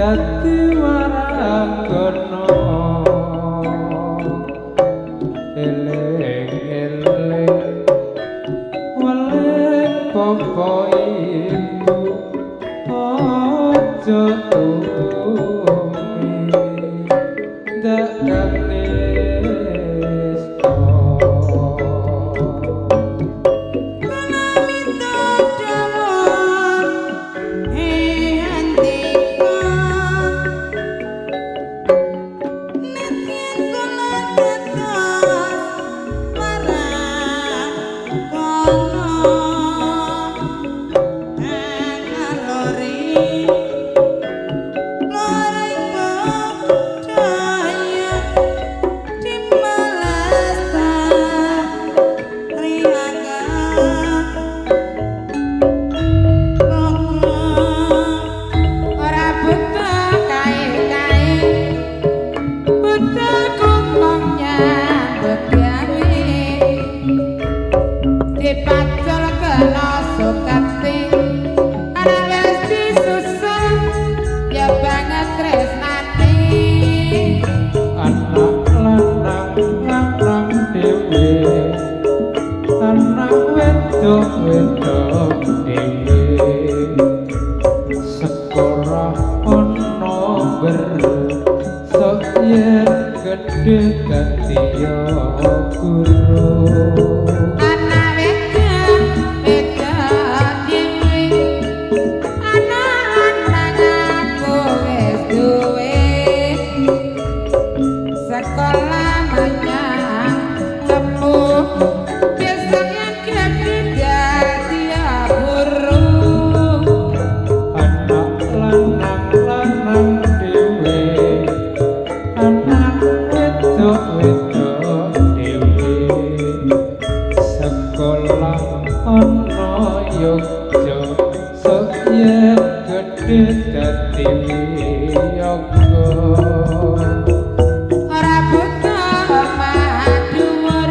dadi warangana eling-eling weling bapa ibu aja tumi dakane wedok dhewe sekolah ono sok yen gedhe dadi guru ana wedok dhewe ana aku wis duwe sekolah menyang tepuh dadi wiyaga ora butuh madhuwur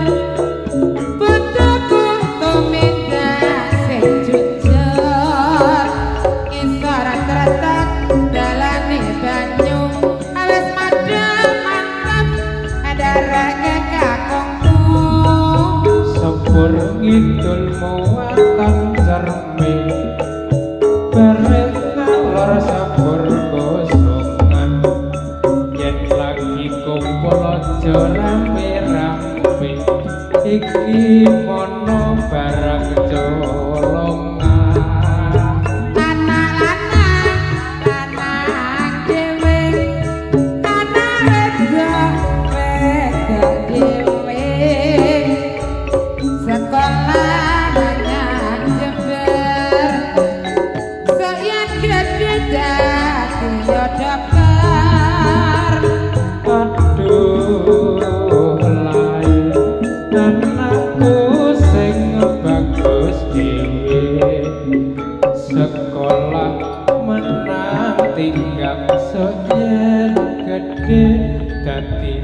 butuhku tumindak sing jujur isor tretek dalane banyu awis madhep mantep ndareke kakungku sepur ngidul muatan cermin sabur kosongan yen lagi kumpul aja rame-rame iki mono barang colongan anak-anak dhewe anak wedok dhewe sekolah menyang Jember aduh lain anakku sing bagus dhewe sekolah menang tinggal sok yen gedhe dadi